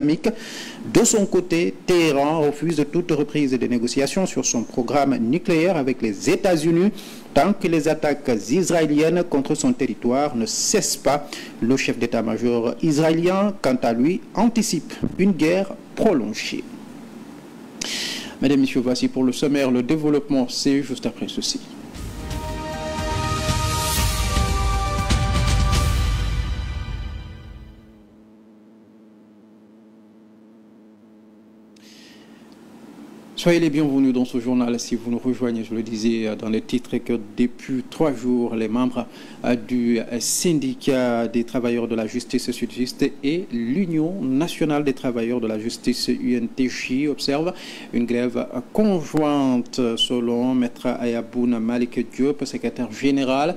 De son côté, Téhéran refuse toute reprise des négociations sur son programme nucléaire avec les États-Unis tant que les attaques israéliennes contre son territoire ne cessent pas. Le chef d'état-major israélien, quant à lui, anticipe une guerre prolongée. Mesdames et messieurs, voici pour le sommaire. Le développement, c'est juste après ceci. Soyez les bienvenus dans ce journal. Si vous nous rejoignez, je le disais dans les titres, que depuis 3 jours, les membres du syndicat des travailleurs de la justice sudiste et l'Union nationale des travailleurs de la justice UNTJ observent une grève conjointe selon Maître Ayaboun Malik Diop, secrétaire général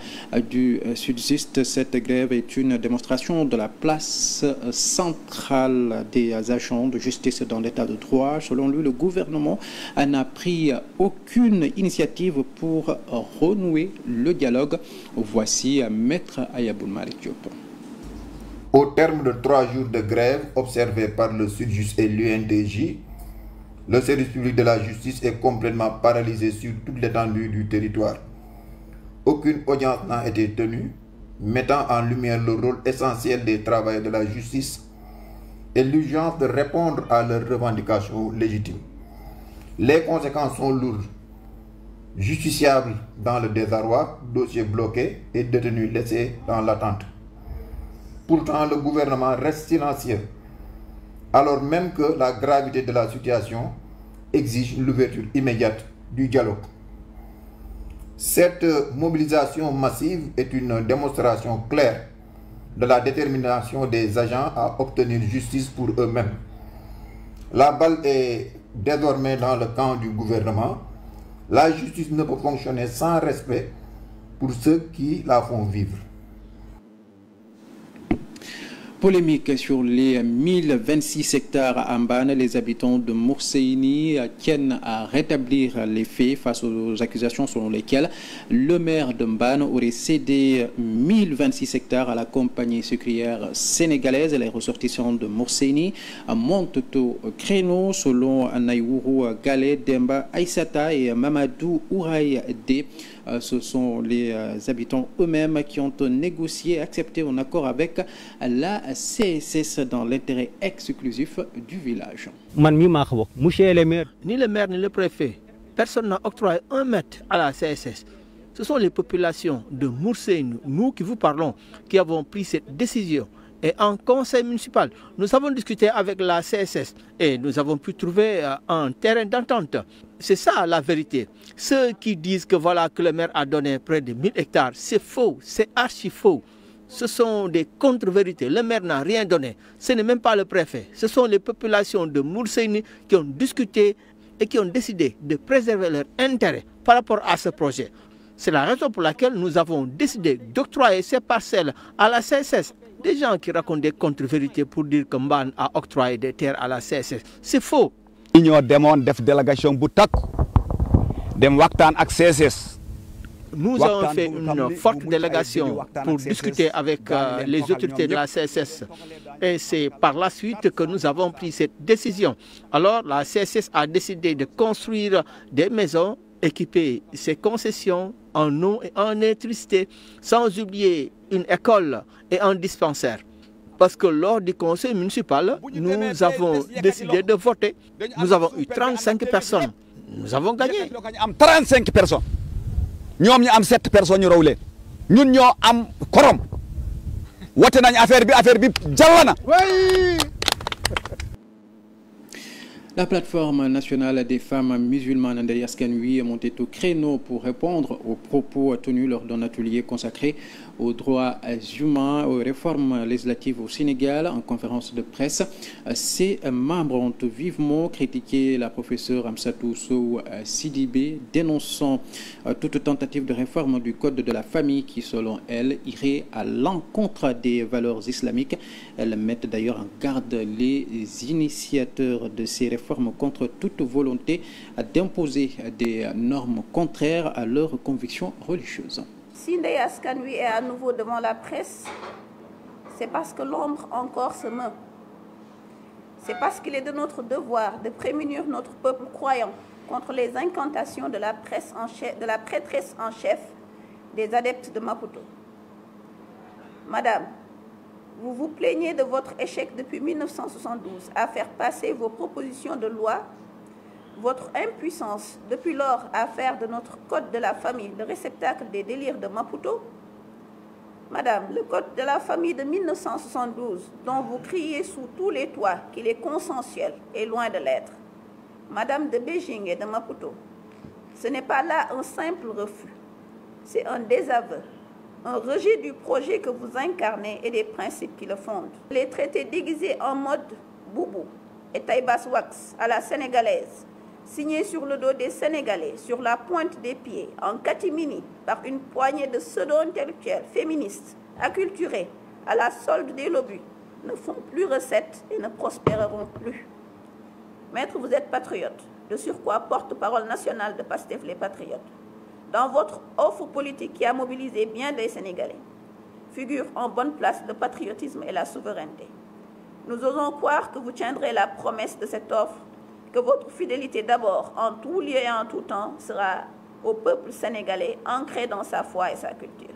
du sudiste. Cette grève est une démonstration de la place centrale des agents de justice dans l'état de droit. Selon lui, le gouvernement n'a pris aucune initiative pour renouer le dialogue. Voici Maître Ayaboun Malik Diop. Au terme de 3 jours de grève observés par le Sudjust et l'UNTJ, le service public de la justice est complètement paralysé sur toute l'étendue du territoire. Aucune audience n'a été tenue, mettant en lumière le rôle essentiel des travailleurs de la justice et l'urgence de répondre à leurs revendications légitimes. Les conséquences sont lourdes. Justiciables dans le désarroi, dossiers bloqués et détenus laissés dans l'attente. Pourtant, le gouvernement reste silencieux, alors même que la gravité de la situation exige l'ouverture immédiate du dialogue. Cette mobilisation massive est une démonstration claire de la détermination des agents à obtenir justice pour eux-mêmes. La balle est désormais dans le camp du gouvernement. La justice ne peut fonctionner sans respect pour ceux qui la font vivre. Polémique sur les 1026 hectares à Mbane. Les habitants de Mourseini tiennent à rétablir les faits face aux accusations selon lesquelles le maire de Mbane aurait cédé 1026 hectares à la compagnie sucrière sénégalaise. Les ressortissants de Mourseini montent au créneau selon Naïourou Galé, Demba Aïsata et Mamadou Ouraï D. Ce sont les habitants eux-mêmes qui ont négocié et accepté un accord avec la CSS dans l'intérêt exclusif du village. Ni le maire ni le préfet, personne n'a octroyé 1 mètre à la CSS. Ce sont les populations de Mourseini, nous qui vous parlons, qui avons pris cette décision. Et en conseil municipal, nous avons discuté avec la CSS et nous avons pu trouver un terrain d'entente. C'est ça la vérité. Ceux qui disent que voilà que le maire a donné près de 1000 hectares, c'est faux, c'est archi faux. Ce sont des contre-vérités. Le maire n'a rien donné. Ce n'est même pas le préfet. Ce sont les populations de Mourseini qui ont discuté et qui ont décidé de préserver leur intérêt par rapport à ce projet. C'est la raison pour laquelle nous avons décidé d'octroyer ces parcelles à la CSS. Des gens qui racontent des contre-vérités pour dire que Mbane a octroyé des terres à la CSS. C'est faux. Nous avons fait une forte délégation pour discuter avec les autorités de la CSS. Et c'est par la suite que nous avons pris cette décision. Alors la CSS a décidé de construire des maisons, équiper ses concessions en eau et en électricité, sans oublier une école et un dispensaire. Parce que lors du conseil municipal, nous avons décidé de voter. Nous avons eu 35 personnes. Nous avons gagné. 35 personnes. Nous avons 7 personnes. Nous avons quorum. La plateforme nationale des femmes musulmanes de Yaskanui est montée au créneau pour répondre aux propos tenus lors d'un atelier consacré aux droits humains, aux réformes législatives au Sénégal. En conférence de presse, ses membres ont vivement critiqué la professeure Amsatou Sow Sidibé, dénonçant toute tentative de réforme du code de la famille qui, selon elle, irait à l'encontre des valeurs islamiques. Elle met d'ailleurs en garde les initiateurs de ces réformes contre toute volonté d'imposer des normes contraires à leurs convictions religieuses. Si Ndeye Askan Wi est à nouveau devant la presse, c'est parce que l'ombre encore se meut. C'est parce qu'il est de notre devoir de prémunir notre peuple croyant contre les incantations de la prêtresse en chef des adeptes de Maputo. Madame, vous vous plaignez de votre échec depuis 1972 à faire passer vos propositions de loi, votre impuissance depuis lors à faire de notre code de la famille le réceptacle des délires de Maputo. Madame, le code de la famille de 1972, dont vous criez sous tous les toits qu'il est consensuel, est loin de l'être. Madame de Beijing et de Maputo, ce n'est pas là un simple refus, c'est un désaveu, un rejet du projet que vous incarnez et des principes qui le fondent. Les traités déguisés en mode boubou et taïbas wax à la sénégalaise, signés sur le dos des Sénégalais, sur la pointe des pieds, en catimini, par une poignée de pseudo-intellectuels féministes, acculturés, à la solde des lobbies, ne font plus recette et ne prospéreront plus. Maître, vous êtes patriote, de surcroît porte-parole nationale de PASTEF les Patriotes. Dans votre offre politique qui a mobilisé bien des Sénégalais, figure en bonne place le patriotisme et la souveraineté. Nous osons croire que vous tiendrez la promesse de cette offre, que votre fidélité d'abord, en tout lieu et en tout temps, sera au peuple sénégalais, ancré dans sa foi et sa culture.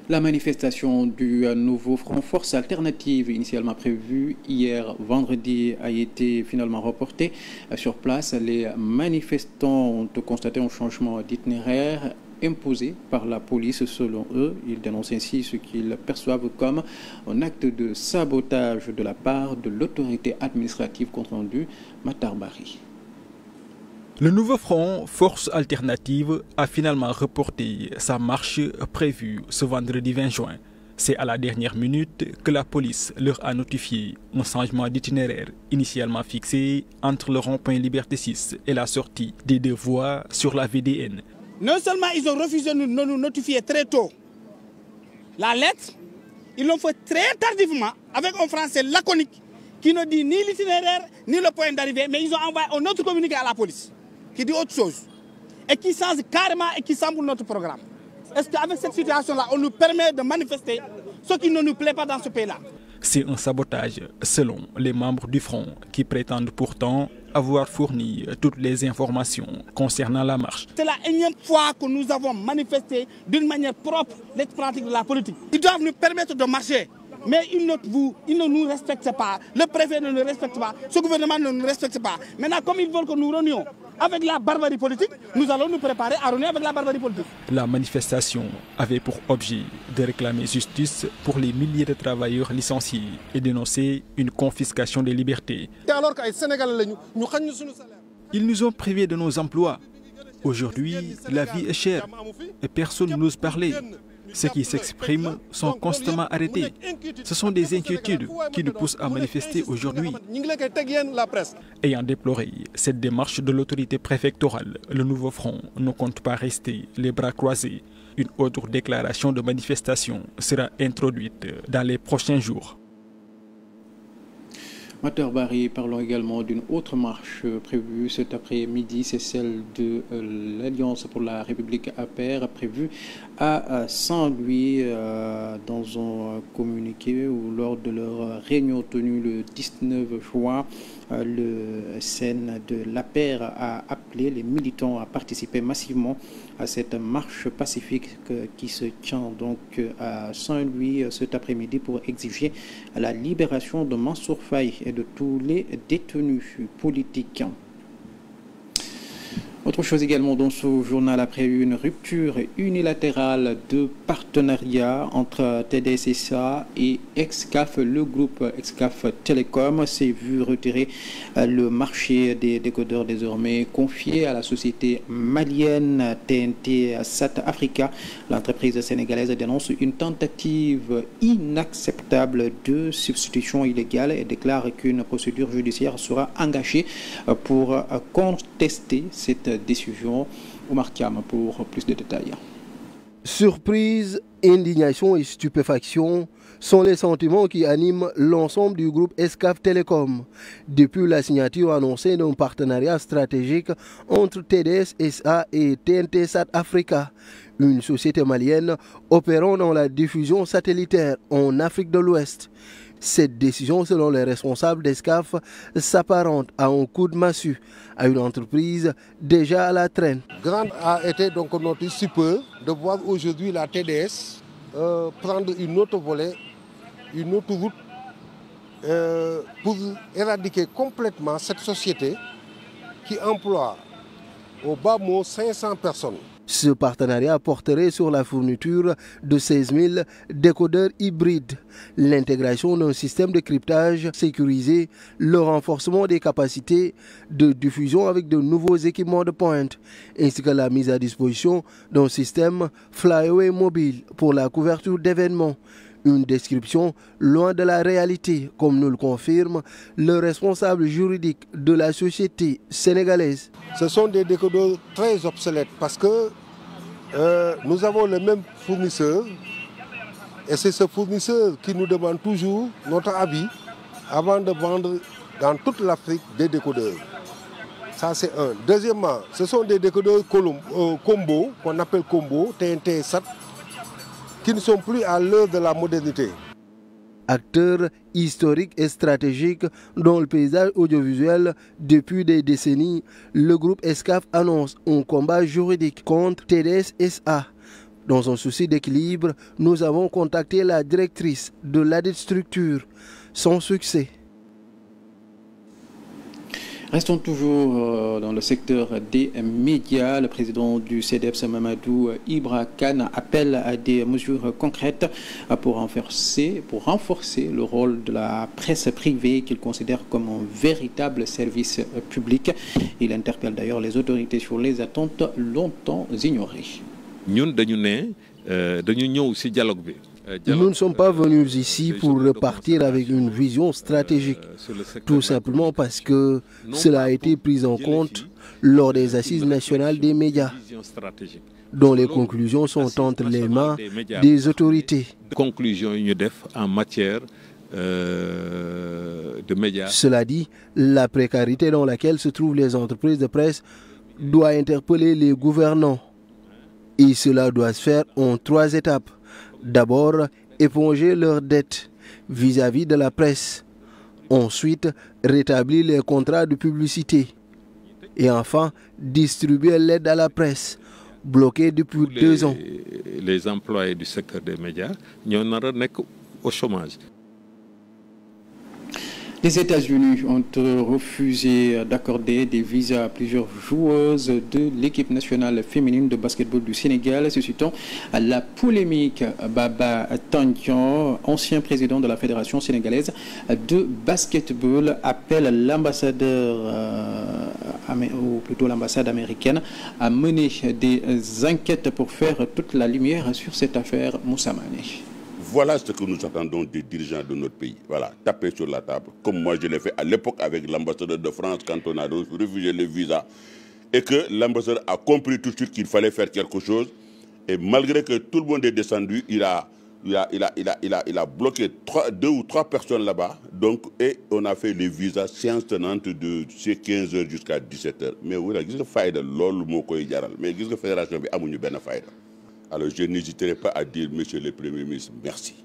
La manifestation du nouveau Front Force Alternative, initialement prévue hier vendredi, a été finalement reportée. Sur place, les manifestants ont constaté un changement d'itinéraire imposé par la police selon eux. Ils dénoncent ainsi ce qu'ils perçoivent comme un acte de sabotage de la part de l'autorité administrative, compte rendu Matar Bari. Le nouveau front Force Alternative a finalement reporté sa marche prévue ce vendredi 20 juin. C'est à la dernière minute que la police leur a notifié un changement d'itinéraire initialement fixé entre le rond-point Liberté 6 et la sortie des deux voies sur la VDN. Non seulement ils ont refusé de nous notifier très tôt la lettre, ils l'ont fait très tardivement avec un français laconique qui ne dit ni l'itinéraire ni le point d'arrivée, mais ils ont envoyé un autre communiqué à la police qui dit autre chose et qui change carrément et qui semble notre programme. Est-ce qu'avec cette situation-là, on nous permet de manifester ce qui ne nous plaît pas dans ce pays-là? C'est un sabotage selon les membres du front qui prétendent pourtant avoir fourni toutes les informations concernant la marche. C'est la énième fois que nous avons manifesté d'une manière propre les pratiques de la politique. Ils doivent nous permettre de marcher, mais ils ne nous respectent pas. Le préfet ne nous respecte pas, ce gouvernement ne nous respecte pas. Maintenant, comme ils veulent que nous renions avec la barbarie politique, nous allons nous préparer à renier avec la barbarie politique. La manifestation avait pour objet de réclamer justice pour les milliers de travailleurs licenciés et dénoncer une confiscation des libertés. Ils nous ont privés de nos emplois. Aujourd'hui, la vie est chère et personne n'ose parler. Ceux qui s'expriment sont constamment arrêtés. Ce sont des inquiétudes qui nous poussent à manifester aujourd'hui. Ayant déploré cette démarche de l'autorité préfectorale, le nouveau front ne compte pas rester les bras croisés. Une autre déclaration de manifestation sera introduite dans les prochains jours. Matar Bari, parlons également d'une autre marche prévue cet après-midi, c'est celle de l'Alliance pour la République APR, prévue à Saint-Louis dans un communiqué où lors de leur réunion tenue le 19 juin, le SEN de l'APR a appelé les militants à participer massivement à cette marche pacifique qui se tient donc à Saint-Louis cet après-midi pour exiger la libération de Mansour Faye et de tous les détenus politiques. Autre chose également dans ce journal, après une rupture unilatérale de partenariat entre TDSSA et Excaf, le groupe Excaf Télécom s'est vu retirer le marché des décodeurs désormais confié à la société malienne TNT Sat Africa. L'entreprise sénégalaise dénonce une tentative inacceptable de substitution illégale et déclare qu'une procédure judiciaire sera engagée pour contester cette décision. Oumar Thiam pour plus de détails. Surprise, indignation et stupéfaction sont les sentiments qui animent l'ensemble du groupe Excaf Télécom depuis la signature annoncée d'un partenariat stratégique entre TDSSA et TNT Sat Africa, une société malienne opérant dans la diffusion satellitaire en Afrique de l'Ouest. Cette décision, selon les responsables d'Escaf, s'apparente à un coup de massue à une entreprise déjà à la traîne. Grande a été donc notre stupeur de voir aujourd'hui la TDS prendre une autre volet, une autre route pour éradiquer complètement cette société qui emploie au bas mot 500 personnes. Ce partenariat porterait sur la fourniture de 16 000 décodeurs hybrides, l'intégration d'un système de cryptage sécurisé, le renforcement des capacités de diffusion avec de nouveaux équipements de pointe, ainsi que la mise à disposition d'un système flyaway mobile pour la couverture d'événements. Une description loin de la réalité, comme nous le confirme le responsable juridique de la société sénégalaise. Ce sont des décodeurs très obsolètes parce que nous avons le même fournisseur et c'est ce fournisseur qui nous demande toujours notre avis avant de vendre dans toute l'Afrique des décodeurs. Ça c'est un. Deuxièmement, ce sont des décodeurs combo, qu'on appelle combo, TNT SAT, qui ne sont plus à l'heure de la modernité. Acteur historique et stratégique dans le paysage audiovisuel depuis des décennies, le groupe Escaf annonce un combat juridique contre TDS SA. Dans un souci d'équilibre, nous avons contacté la directrice de ladite structure, sans succès. Restons toujours dans le secteur des médias. Le président du CDEPS, Mamadou Ibra Kane, appelle à des mesures concrètes pour renforcer le rôle de la presse privée qu'il considère comme un véritable service public. Il interpelle d'ailleurs les autorités sur les attentes longtemps ignorées. Nous ne sommes pas venus ici pour repartir avec une vision stratégique, tout simplement parce que cela a été pris en compte lors des assises nationales des médias, dont les conclusions sont entre les mains des autorités. Conclusions en matière de médias. Cela dit, la précarité dans laquelle se trouvent les entreprises de presse doit interpeller les gouvernants. Et cela doit se faire en 3 étapes. D'abord, éponger leurs dettes vis-à-vis de la presse. Ensuite, rétablir les contrats de publicité. Et enfin, distribuer l'aide à la presse, bloquée depuis 2 ans. Les employés du secteur des médias, nous sommes au chômage. Les États-Unis ont refusé d'accorder des visas à plusieurs joueuses de l'équipe nationale féminine de basketball du Sénégal, suscitant la polémique. Baba Tandian, ancien président de la Fédération sénégalaise de basketball, appelle l'ambassadeur, ou plutôt l'ambassade américaine, à mener des enquêtes pour faire toute la lumière sur cette affaire. Moussa Mané. Voilà ce que nous attendons des dirigeants de notre pays. Voilà, taper sur la table, comme moi je l'ai fait à l'époque avec l'ambassadeur de France quand on a refusé les visas. Et que l'ambassadeur a compris tout de suite qu'il fallait faire quelque chose. Et malgré que tout le monde est descendu, il a bloqué 2 ou 3 personnes là-bas. Donc, et on a fait les visas séance tenante de 15h jusqu'à 17h. Mais voilà, qu'est-ce que faïda lolu moko jaral. Mais qu'est-ce que fédération bi amuñu ben faïda. Alors je n'hésiterai pas à dire, monsieur le Premier ministre, merci.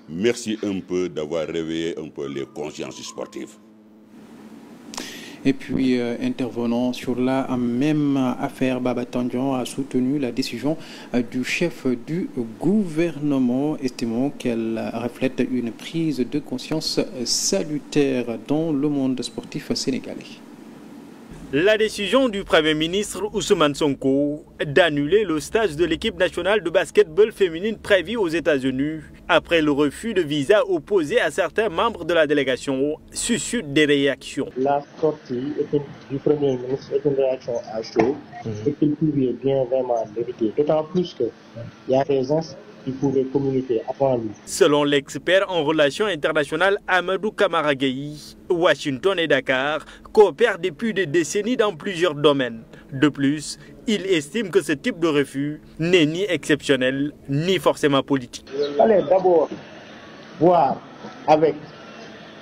Merci un peu d'avoir réveillé un peu les consciences sportives. Et puis, intervenant sur la même affaire, Baba Tandian a soutenu la décision du chef du gouvernement, estimant qu'elle reflète une prise de conscience salutaire dans le monde sportif sénégalais. La décision du Premier ministre Ousmane Sonko d'annuler le stage de l'équipe nationale de basketball féminine prévu aux États-Unis après le refus de visa opposé à certains membres de la délégation suscite des réactions. La sortie du Premier ministre est une réaction à chaud et qu'il pouvait bien vraiment l'éviter. D'autant plus qu'il y a des gens qui pouvaient communiquer avant lui. Selon l'expert en relations internationales Amadou Kamara Gueye, Washington et Dakar coopèrent depuis des décennies dans plusieurs domaines. De plus, il estime que ce type de refus n'est ni exceptionnel ni forcément politique. Allez d'abord voir avec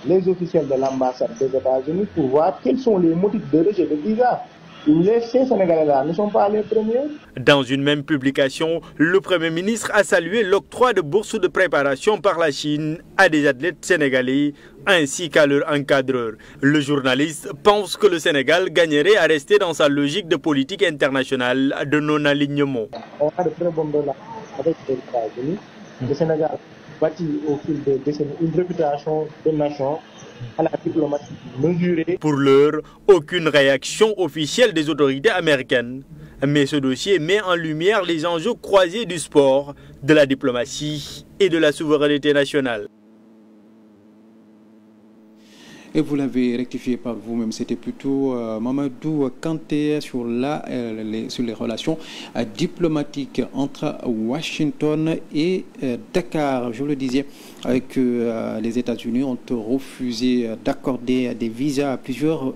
les officiels de l'ambassade des États-Unis pour voir quels sont les motifs de rejet de visa. ces Sénégalais-là ne sont pas les premiers. Dans une même publication, le Premier ministre a salué l'octroi de bourses de préparation par la Chine à des athlètes sénégalais ainsi qu'à leurs encadreurs. Le journaliste pense que le Sénégal gagnerait à rester dans sa logique de politique internationale de non-alignement. On a de très bonnes relations avec les États-Unis. Le Sénégal bâtit au fil des décennies une réputation de nation à la diplomatie mesurée. Pour l'heure, aucune réaction officielle des autorités américaines. Mais ce dossier met en lumière les enjeux croisés du sport, de la diplomatie et de la souveraineté nationale. Et vous l'avez rectifié par vous-même, c'était plutôt Mamadou Kanté sur les relations diplomatiques entre Washington et Dakar. Je le disais, que les États-Unis ont refusé d'accorder des visas à plusieurs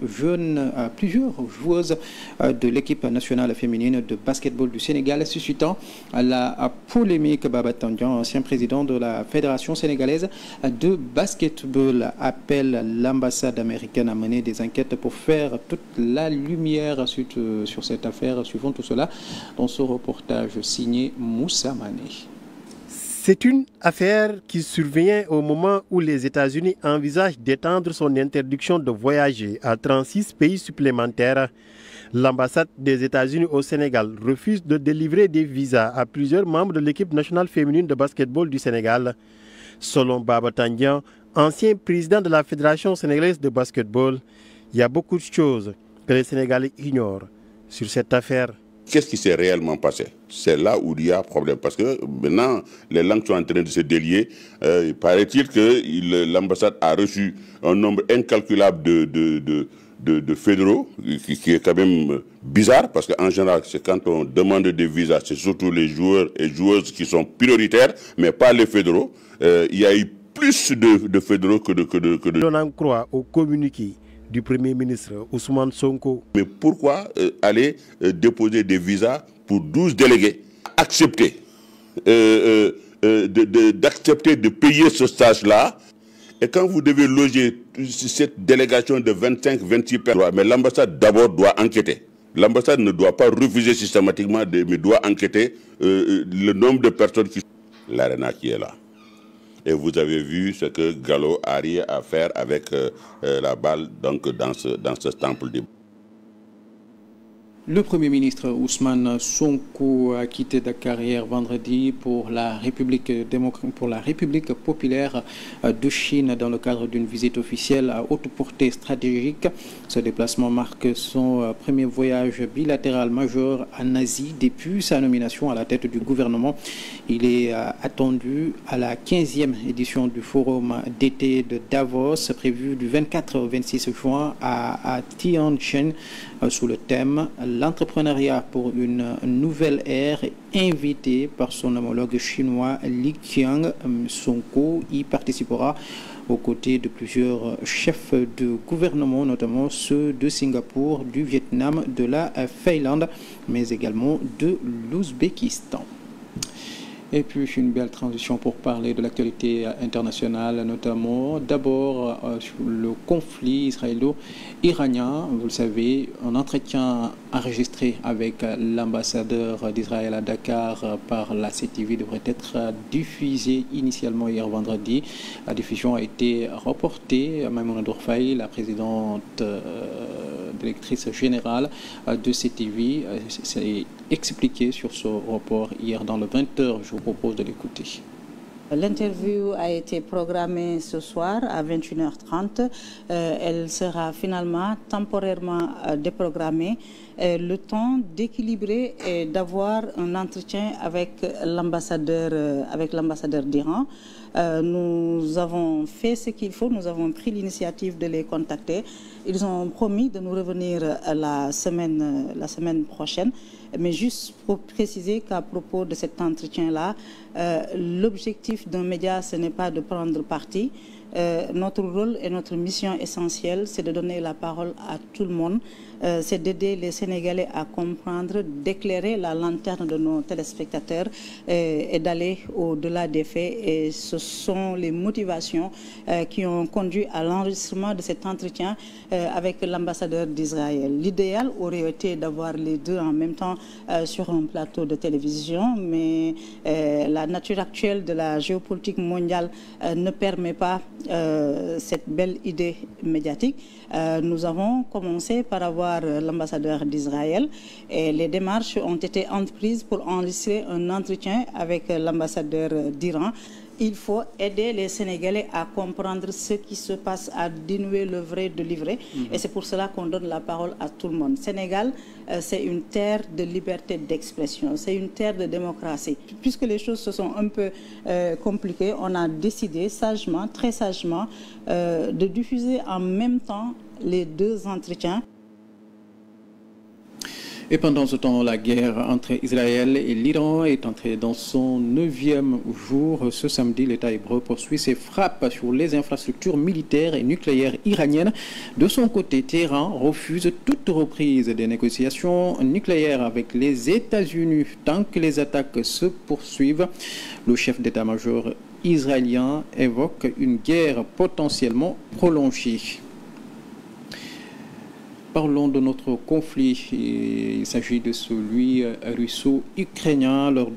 joueuses de l'équipe nationale féminine de basketball du Sénégal, suscitant la polémique. Baba Tandian, ancien président de la Fédération sénégalaise de basketball, appelle l'ambassade américaine à mener des enquêtes pour faire toute la lumière sur cette affaire. Suivant tout cela dans ce reportage signé Moussa Mané. C'est une affaire qui survient au moment où les États-Unis envisagent d'étendre son interdiction de voyager à 36 pays supplémentaires. L'ambassade des États-Unis au Sénégal refuse de délivrer des visas à plusieurs membres de l'équipe nationale féminine de basketball du Sénégal. Selon Baba Tandian, ancien président de la Fédération sénégalaise de basketball, il y a beaucoup de choses que les Sénégalais ignorent sur cette affaire. Qu'est-ce qui s'est réellement passé? C'est là où il y a problème. Parce que maintenant, les langues sont en train de se délier. Il paraît-il que l'ambassade a reçu un nombre incalculable de fédéraux, qui est quand même bizarre, parce qu'en général, c'est quand on demande des visas, c'est surtout les joueurs et joueuses qui sont prioritaires, mais pas les fédéraux. Il y a eu plus de fédéraux que de... On en croit au communiqué du Premier ministre Ousmane Sonko. Mais pourquoi aller déposer des visas pour 12 délégués? Accepter d'accepter de payer ce stage-là. Et quand vous devez loger cette délégation de 25-26 personnes, mais l'ambassade d'abord doit enquêter. L'ambassade ne doit pas refuser systématiquement, mais doit enquêter le nombre de personnes qui... L'ARENA qui est là. Et vous avez vu ce que Gallo arrive à faire avec la balle donc, dans ce temple de... Le Premier ministre Ousmane Sonko a quitté Dakar hier vendredi pour la République populaire de Chine dans le cadre d'une visite officielle à haute portée stratégique. Ce déplacement marque son premier voyage bilatéral majeur en Asie depuis sa nomination à la tête du gouvernement. Il est attendu à la 15e édition du forum d'été de Davos, prévu du 24 au 26 juin à Tianjin, sous le thème « L'entrepreneuriat pour une nouvelle ère », invité par son homologue chinois Li Qiang. Sonko y participera aux côtés de plusieurs chefs de gouvernement, notamment ceux de Singapour, du Vietnam, de la Thaïlande, mais également de l'Ouzbékistan. Et puis une belle transition pour parler de l'actualité internationale, notamment d'abord sur le conflit israélo-iranien. Vous le savez, un entretien enregistré avec l'ambassadeur d'Israël à Dakar par la CTV devrait être diffusé initialement hier vendredi. La diffusion a été reportée. Maïmouna Dourfaï, la présidente directrice générale de CTV, s'est expliquée sur ce report hier dans le 20h. Je vous propose de l'écouter. L'interview a été programmée ce soir à 21h30. Elle sera finalement temporairement déprogrammée. Le temps d'équilibrer et d'avoir un entretien avec l'ambassadeur d'Iran. Nous avons fait ce qu'il faut, nous avons pris l'initiative de les contacter. Ils ont promis de nous revenir la semaine prochaine. Mais juste pour préciser qu'à propos de cet entretien-là, l'objectif d'un média, ce n'est pas de prendre parti, notre rôle et notre mission essentielle, c'est de donner la parole à tout le monde, c'est d'aider les Sénégalais à comprendre, d'éclairer la lanterne de nos téléspectateurs et d'aller au-delà des faits. Et ce sont les motivations qui ont conduit à l'enregistrement de cet entretien avec l'ambassadeur d'Israël. L'idéal aurait été d'avoir les deux en même temps sur un plateau de télévision, mais la nature actuelle de la géopolitique mondiale ne permet pas cette belle idée médiatique. Nous avons commencé par avoir l'ambassadeur d'Israël et les démarches ont été entreprises pour enregistrer un entretien avec l'ambassadeur d'Iran. Il faut aider les Sénégalais à comprendre ce qui se passe, à dénouer le vrai de l'ivraie. Et c'est pour cela qu'on donne la parole à tout le monde. Sénégal, c'est une terre de liberté d'expression, c'est une terre de démocratie. Puisque les choses se sont un peu compliquées, on a décidé sagement, très sagement, de diffuser en même temps les deux entretiens. Et pendant ce temps, la guerre entre Israël et l'Iran est entrée dans son 9e jour. Ce samedi, l'État hébreu poursuit ses frappes sur les infrastructures militaires et nucléaires iraniennes. De son côté, Téhéran refuse toute reprise des négociations nucléaires avec les États-Unis tant que les attaques se poursuivent. Le chef d'état-major israélien évoque une guerre potentiellement prolongée. Parlons de notre conflit. Il s'agit de celui russo-ukrainien lors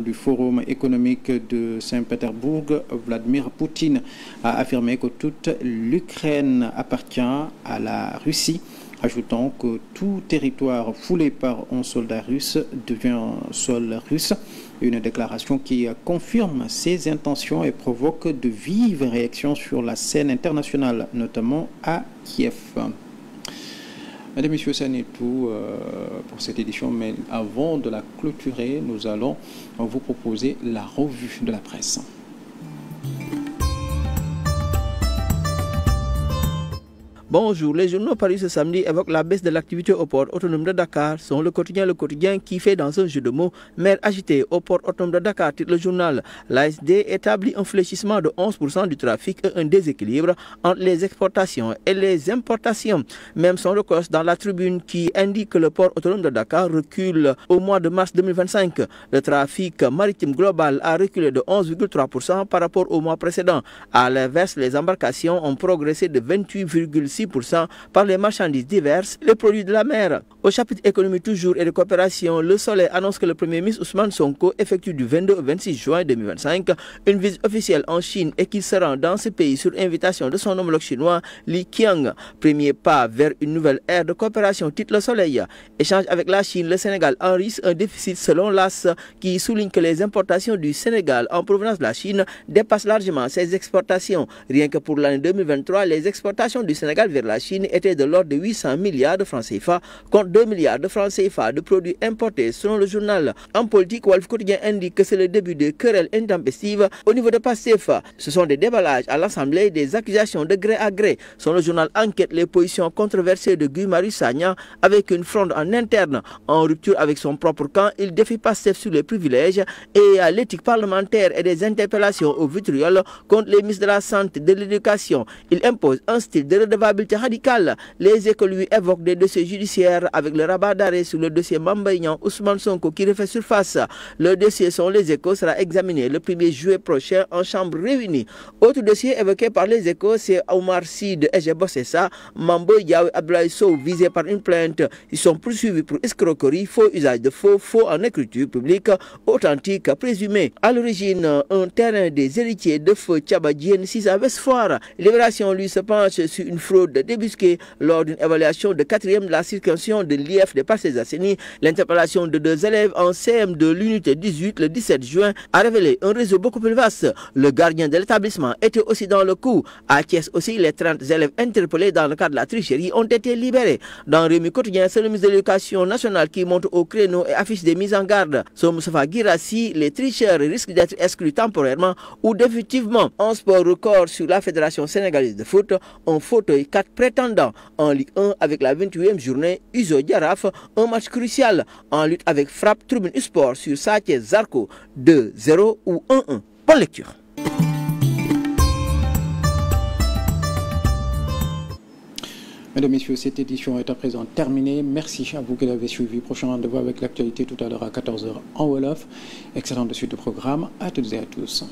du forum économique de Saint-Pétersbourg. Vladimir Poutine a affirmé que toute l'Ukraine appartient à la Russie, ajoutant que tout territoire foulé par un soldat russe devient sol russe. Une déclaration qui confirme ses intentions et provoque de vives réactions sur la scène internationale, notamment à Kiev. Mesdames et messieurs, ça n'est tout pour cette édition, mais avant de la clôturer, nous allons vous proposer la revue de la presse. Bonjour, les journaux parus ce samedi évoquent la baisse de l'activité au port autonome de Dakar. Sont le quotidien qui fait dans un jeu de mots mer agitée au port autonome de Dakar, titre le journal. L'ASD établit un fléchissement de 11% du trafic et un déséquilibre entre les exportations et les importations. Même son recours dans la tribune qui indique que le port autonome de Dakar recule au mois de mars 2025. Le trafic maritime global a reculé de 11,3% par rapport au mois précédent. À l'inverse, les embarcations ont progressé de 28,6% par les marchandises diverses, les produits de la mer. Au chapitre économie toujours et de coopération, Le Soleil annonce que le Premier ministre Ousmane Sonko effectue du 22 au 26 juin 2025 une visite officielle en Chine et qu'il se rend dans ce pays sur invitation de son homologue chinois Li Qiang. Premier pas vers une nouvelle ère de coopération, titre Le Soleil. Échange avec la Chine, le Sénégal enregistre un déficit selon l'AS qui souligne que les importations du Sénégal en provenance de la Chine dépassent largement ses exportations. Rien que pour l'année 2023, les exportations du Sénégal vers la Chine était de l'ordre de 800 milliards de francs CFA contre 2 milliards de francs CFA de produits importés selon le journal. En politique, Walf Quotidien indique que c'est le début de querelles intempestives au niveau de PASTEF. Ce sont des déballages à l'Assemblée, des accusations de gré à gré. Selon le journal Enquête, les positions controversées de Guy Marius Sagna avec une fronde en interne. En rupture avec son propre camp, il défie PASTEF sur les privilèges et à l'éthique parlementaire et des interpellations au vitriol contre les ministres de la Santé et de l'Éducation. Il impose un style de redevabilité radicale. Les Échos lui évoquent des dossiers judiciaires avec le rabat d'arrêt sur le dossier Mame Mbaye Niang, Ousmane Sonko qui refait surface. Le dossier selon les Échos sera examiné le 1er juillet prochain en chambre réunie. Autre dossier évoqué par les Échos, c'est Omar Sid et J. Bossessa, Mambo Diaw et Abdoulaye Sow visés par une plainte. Ils sont poursuivis pour escroquerie, faux usage de faux en écriture publique, authentique présumé. À l'origine, un terrain des héritiers de feu Tchabadien 6 à Westfoire. Libération lui se penche sur une fraude débusquée lors d'une évaluation de 4e de la circonscription de l'IF de Parcelles-Assainies. L'interpellation de 2 élèves en CM de l'unité 18 le 17 juin a révélé un réseau beaucoup plus vaste. Le gardien de l'établissement était aussi dans le coup. À Thiès aussi, les 30 élèves interpellés dans le cadre de la tricherie ont été libérés. Dans Rémi Quotidien, c'est le ministre de l'Éducation nationale qui monte au créneau et affiche des mises en garde. Selon Moustapha Guirassi, les tricheurs risquent d'être exclus temporairement ou définitivement. En sport record sur la Fédération sénégalaise de foot, un fauteuil 4 prétendants. En Ligue 1 avec la 28e journée, Uzo Diaraf, un match crucial. En lutte avec Frappe, Tribune Sport sur Sathiès Zarco 2-0 ou 1-1. Bonne lecture. Mesdames, Messieurs, cette édition est à présent terminée. Merci à vous qui l'avez suivi. Prochain rendez-vous avec l'actualité tout à l'heure à 14h en Wolof. Excellente suite de programme à toutes et à tous.